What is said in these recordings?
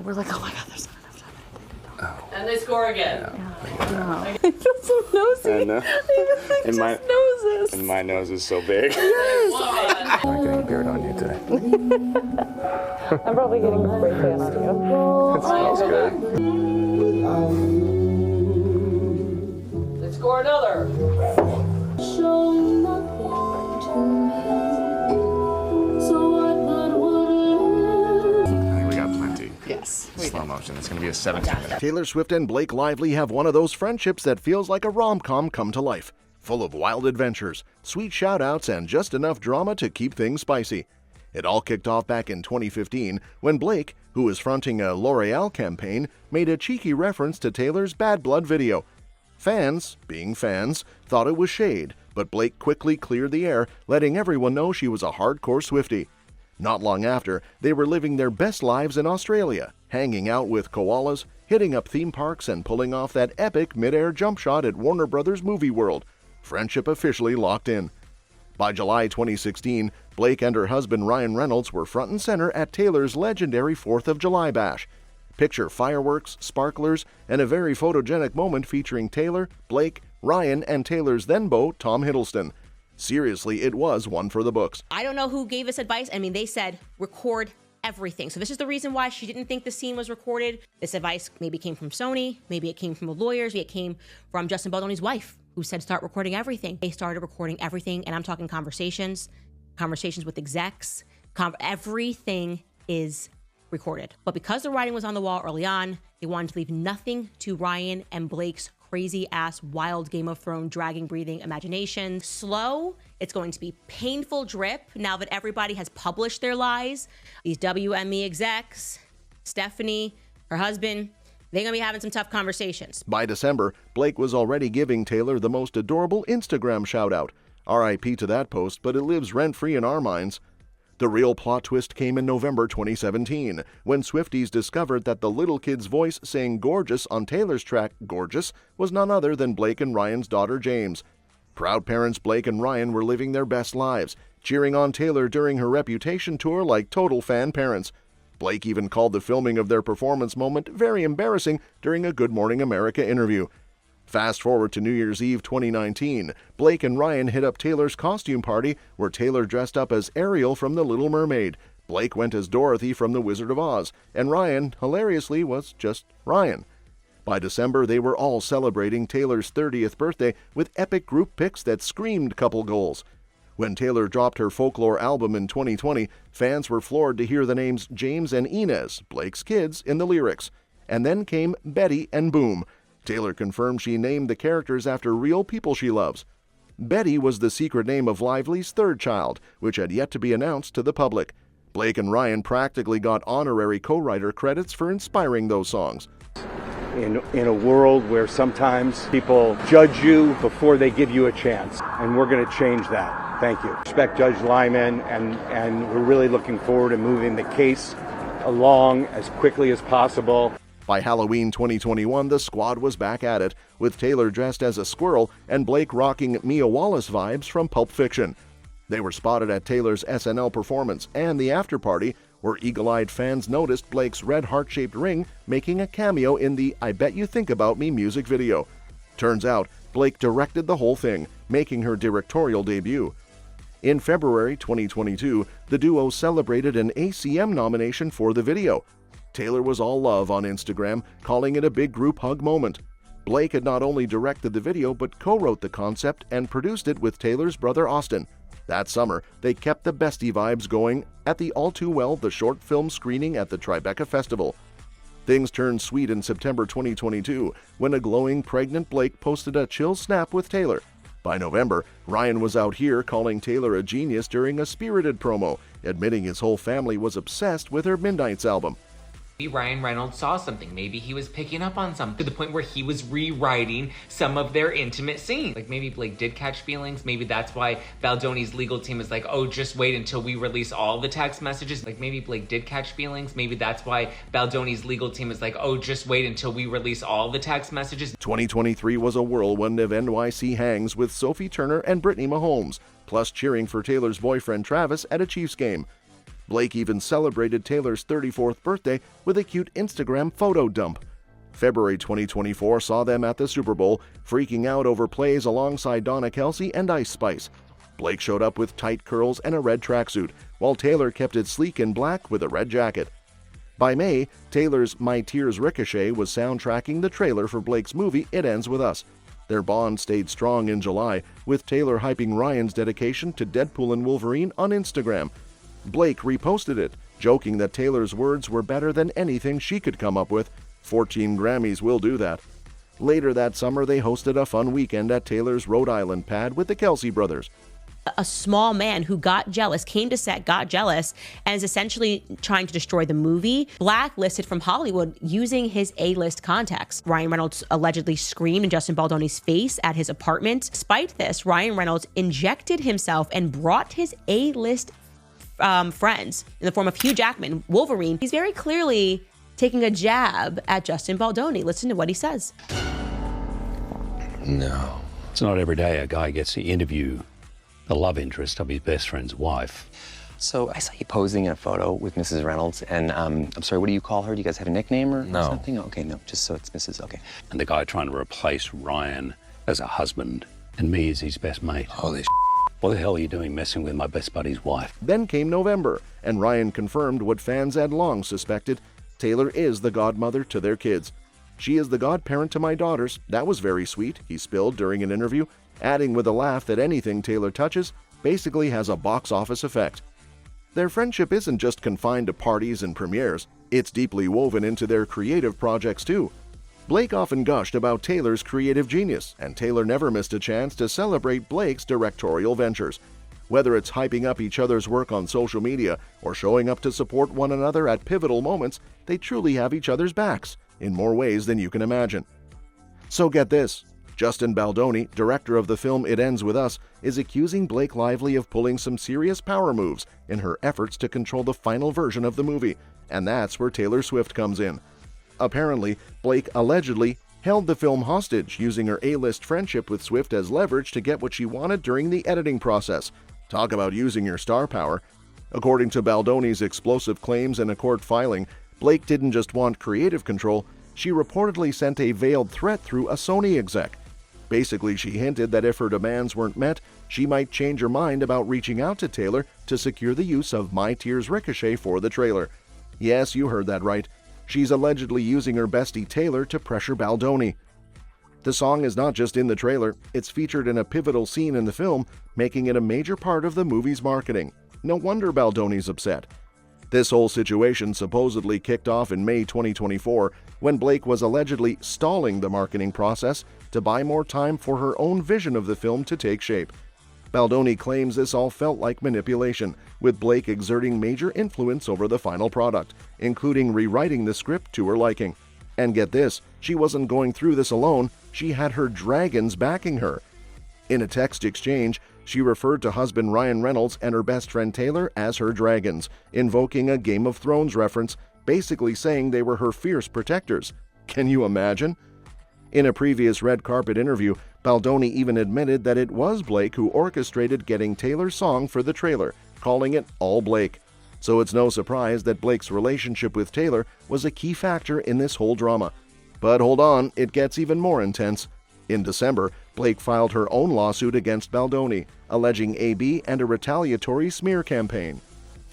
we're like, oh my God, there's not enough time. Oh. And they score again. I feel so nosy. I know. And my noses. And my nose is so big. Yes. I'm not getting beard on you today. I'm probably getting a spray tan on you. It smells good. Let's score another. I think we got plenty. Yes. Slow motion. It's going to be a 17-minute. Taylor Swift and Blake Lively have one of those friendships that feels like a rom-com come to life, full of wild adventures, sweet shout-outs, and just enough drama to keep things spicy. It all kicked off back in 2015 when Blake, who was fronting a L'Oreal campaign, made a cheeky reference to Taylor's Bad Blood video. Fans, being fans, thought it was shade, but Blake quickly cleared the air, letting everyone know she was a hardcore Swiftie. Not long after, they were living their best lives in Australia, hanging out with koalas, hitting up theme parks, and pulling off that epic mid-air jump shot at Warner Brothers Movie World. Friendship officially locked in. By July 2016, Blake and her husband Ryan Reynolds were front and center at Taylor's legendary 4th of July bash. Picture fireworks, sparklers, and a very photogenic moment featuring Taylor, Blake, Ryan, and Taylor's then beau, Tom Hiddleston. Seriously, it was one for the books. I don't know who gave us advice. I mean, they said record everything. So this is the reason why she didn't think the scene was recorded. This advice maybe came from Sony, maybe it came from the lawyers, maybe it came from Justin Baldoni's wife, who said start recording everything. They started recording everything, and I'm talking conversations with execs. Everything is recorded. But because the writing was on the wall early on, they wanted to leave nothing to Ryan and Blake's crazy ass wild Game of Thrones dragging breathing imagination. Slow, it's going to be painful drip now that everybody has published their lies. These WME execs, Stephanie, her husband, they're gonna be having some tough conversations. By December, Blake was already giving Taylor the most adorable Instagram shout-out. RIP to that post, but it lives rent-free in our minds. The real plot twist came in November 2017, when Swifties discovered that the little kid's voice saying "gorgeous" on Taylor's track "Gorgeous" was none other than Blake and Ryan's daughter James. Proud parents Blake and Ryan were living their best lives, cheering on Taylor during her Reputation tour like total fan parents. Blake even called the filming of their performance moment very embarrassing during a Good Morning America interview. Fast forward to New Year's Eve 2019, Blake and Ryan hit up Taylor's costume party where Taylor dressed up as Ariel from The Little Mermaid, Blake went as Dorothy from The Wizard of Oz, and Ryan, hilariously, was just Ryan. By December, they were all celebrating Taylor's 30th birthday with epic group pics that screamed couple goals. When Taylor dropped her folklore album in 2020, fans were floored to hear the names James and Inez, Blake's kids, in the lyrics. And then came Betty and Boom. Taylor confirmed she named the characters after real people she loves. Betty was the secret name of Lively's third child, which had yet to be announced to the public. Blake and Ryan practically got honorary co-writer credits for inspiring those songs. In a world where sometimes people judge you before they give you a chance, and we're going to change that. Thank you. Respect Judge Lyman, and we're really looking forward to moving the case along as quickly as possible. By Halloween 2021, the squad was back at it, with Taylor dressed as a squirrel and Blake rocking Mia Wallace vibes from Pulp Fiction. They were spotted at Taylor's SNL performance and the after-party, where eagle-eyed fans noticed Blake's red heart-shaped ring making a cameo in the I Bet You Think About Me music video. Turns out, Blake directed the whole thing, making her directorial debut. In February 2022, the duo celebrated an ACM nomination for the video. Taylor was all love on Instagram, calling it a big group hug moment. Blake had not only directed the video but co-wrote the concept and produced it with Taylor's brother Austin. That summer, they kept the bestie vibes going at the All Too Well the short film screening at the Tribeca Festival. Things turned sweet in September 2022 when a glowing pregnant Blake posted a chill snap with Taylor. By November, Ryan was out here calling Taylor a genius during a spirited promo, admitting his whole family was obsessed with her Midnights album. Maybe Ryan Reynolds saw something. Maybe he was picking up on something to the point where he was rewriting some of their intimate scenes. Like maybe Blake did catch feelings. Maybe that's why Baldoni's legal team is like, oh, just wait until we release all the text messages. Like maybe Blake did catch feelings. Maybe that's why Baldoni's legal team is like, oh, just wait until we release all the text messages. 2023 was a whirlwind of NYC hangs with Sophie Turner and Brittany Mahomes, plus cheering for Taylor's boyfriend Travis at a Chiefs game. Blake even celebrated Taylor's 34th birthday with a cute Instagram photo dump. February 2024 saw them at the Super Bowl, freaking out over plays alongside Donna Kelce and Ice Spice. Blake showed up with tight curls and a red tracksuit, while Taylor kept it sleek in black with a red jacket. By May, Taylor's My Tears Ricochet was soundtracking the trailer for Blake's movie It Ends With Us. Their bond stayed strong in July, with Taylor hyping Ryan's dedication to Deadpool and Wolverine on Instagram. Blake reposted it, joking that Taylor's words were better than anything she could come up with. 14 Grammys will do that. Later that summer, they hosted a fun weekend at Taylor's Rhode Island pad with the Kelce brothers. A small man who got jealous, came to set, got jealous, and is essentially trying to destroy the movie, blacklisted from Hollywood using his A-list contacts. Ryan Reynolds allegedly screamed in Justin Baldoni's face at his apartment. Despite this, Ryan Reynolds injected himself and brought his A-list friends in the form of Hugh Jackman, Wolverine. He's very clearly taking a jab at Justin Baldoni. Listen to what he says. No. It's not every day a guy gets to interview the love interest of his best friend's wife. So I saw you posing in a photo with Mrs. Reynolds, and I'm sorry, what do you call her? Do you guys have a nickname or something? Okay, no, just so it's Mrs. Okay. And the guy trying to replace Ryan as a husband and me as his best mate. Holy shit. What the hell are you doing messing with my best buddy's wife? Then came November, and Ryan confirmed what fans had long suspected. Taylor is the godmother to their kids. She is the godparent to my daughters. That was very sweet, he spilled during an interview, adding with a laugh that anything Taylor touches basically has a box office effect. Their friendship isn't just confined to parties and premieres, it's deeply woven into their creative projects too. Blake often gushed about Taylor's creative genius, and Taylor never missed a chance to celebrate Blake's directorial ventures. Whether it's hyping up each other's work on social media or showing up to support one another at pivotal moments, they truly have each other's backs, in more ways than you can imagine. So get this, Justin Baldoni, director of the film It Ends With Us, is accusing Blake Lively of pulling some serious power moves in her efforts to control the final version of the movie, and that's where Taylor Swift comes in. Apparently, Blake allegedly held the film hostage, using her A-list friendship with Swift as leverage to get what she wanted during the editing process. Talk about using your star power. According to Baldoni's explosive claims in a court filing, Blake didn't just want creative control, she reportedly sent a veiled threat through a Sony exec. Basically, she hinted that if her demands weren't met, she might change her mind about reaching out to Taylor to secure the use of My Tears Ricochet for the trailer. Yes, you heard that right. She's allegedly using her bestie Taylor to pressure Baldoni. The song is not just in the trailer, it's featured in a pivotal scene in the film, making it a major part of the movie's marketing. No wonder Baldoni's upset. This whole situation supposedly kicked off in May 2024, when Blake was allegedly stalling the marketing process to buy more time for her own vision of the film to take shape. Baldoni claims this all felt like manipulation, with Blake exerting major influence over the final product, including rewriting the script to her liking. And get this, she wasn't going through this alone, she had her dragons backing her. In a text exchange, she referred to husband Ryan Reynolds and her best friend Taylor as her dragons, invoking a Game of Thrones reference, basically saying they were her fierce protectors. Can you imagine? In a previous red carpet interview, Baldoni even admitted that it was Blake who orchestrated getting Taylor's song for the trailer, calling it All Blake. So it's no surprise that Blake's relationship with Taylor was a key factor in this whole drama. But hold on, it gets even more intense. In December, Blake filed her own lawsuit against Baldoni, alleging AB and a retaliatory smear campaign.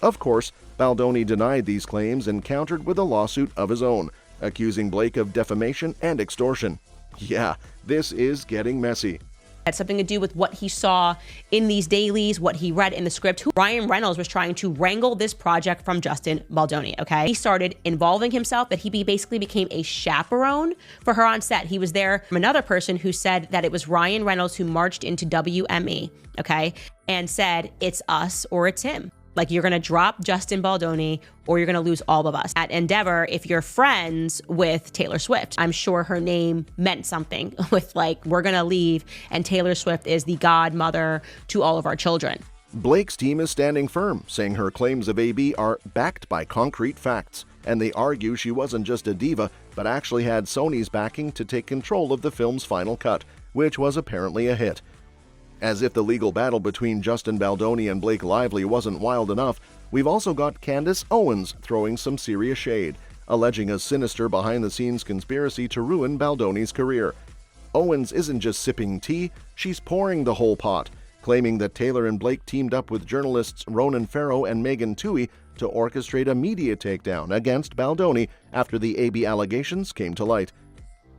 Of course, Baldoni denied these claims and countered with a lawsuit of his own, accusing Blake of defamation and extortion. Yeah, this is getting messy. Had something to do with what he saw in these dailies, what he read in the script. Ryan Reynolds was trying to wrangle this project from Justin Baldoni, okay? He started involving himself, that he basically became a chaperone for her on set. He was there from another person who said that it was Ryan Reynolds who marched into WME, okay? And said, it's us or it's him. Like, you're gonna drop Justin Baldoni or you're gonna lose all of us. At Endeavor, if you're friends with Taylor Swift, I'm sure her name meant something with like, we're gonna leave and Taylor Swift is the godmother to all of our children. Blake's team is standing firm, saying her claims of AB are backed by concrete facts, and they argue she wasn't just a diva, but actually had Sony's backing to take control of the film's final cut, which was apparently a hit. As if the legal battle between Justin Baldoni and Blake Lively wasn't wild enough, we've also got Candace Owens throwing some serious shade, alleging a sinister behind-the-scenes conspiracy to ruin Baldoni's career. Owens isn't just sipping tea, she's pouring the whole pot, claiming that Taylor and Blake teamed up with journalists Ronan Farrow and Megan Twohey to orchestrate a media takedown against Baldoni after the AB allegations came to light.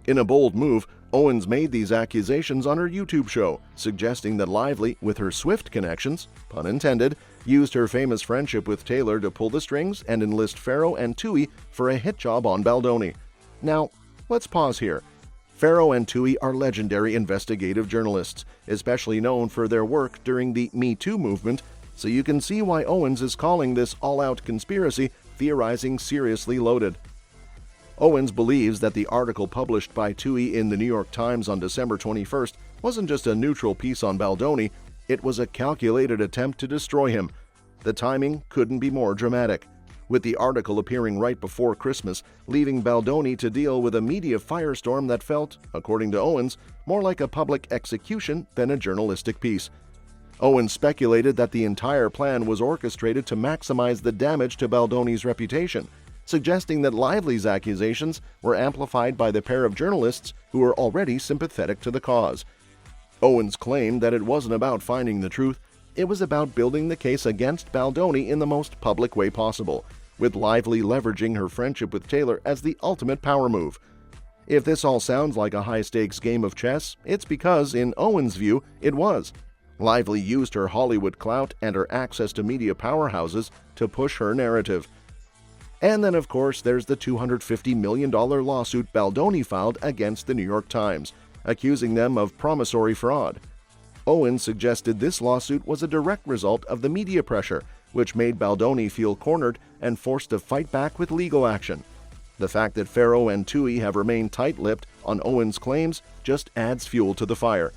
In a bold move, Owens made these accusations on her YouTube show, suggesting that Lively, with her Swift connections, pun intended, used her famous friendship with Taylor to pull the strings and enlist Farrow and Twohey for a hit job on Baldoni. Now, let's pause here. Farrow and Twohey are legendary investigative journalists, especially known for their work during the Me Too movement, so you can see why Owens is calling this all-out conspiracy theorizing seriously loaded. Owens believes that the article published by Twohey in the New York Times on December 21st wasn't just a neutral piece on Baldoni, it was a calculated attempt to destroy him. The timing couldn't be more dramatic, with the article appearing right before Christmas, leaving Baldoni to deal with a media firestorm that felt, according to Owens, more like a public execution than a journalistic piece. Owens speculated that the entire plan was orchestrated to maximize the damage to Baldoni's reputation, suggesting that Lively's accusations were amplified by the pair of journalists who were already sympathetic to the cause. Owens claimed that it wasn't about finding the truth, it was about building the case against Baldoni in the most public way possible, with Lively leveraging her friendship with Taylor as the ultimate power move. If this all sounds like a high-stakes game of chess, it's because, in Owens' view, it was. Lively used her Hollywood clout and her access to media powerhouses to push her narrative. And then, of course, there's the $250 million lawsuit Baldoni filed against the New York Times, accusing them of promissory fraud. Owens suggested this lawsuit was a direct result of the media pressure, which made Baldoni feel cornered and forced to fight back with legal action. The fact that Farrow and Twohey have remained tight-lipped on Owens' claims just adds fuel to the fire.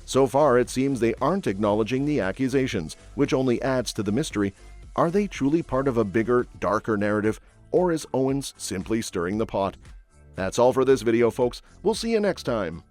So far, it seems they aren't acknowledging the accusations, which only adds to the mystery. Are they truly part of a bigger, darker narrative, or is Owens simply stirring the pot? That's all for this video, folks. We'll see you next time.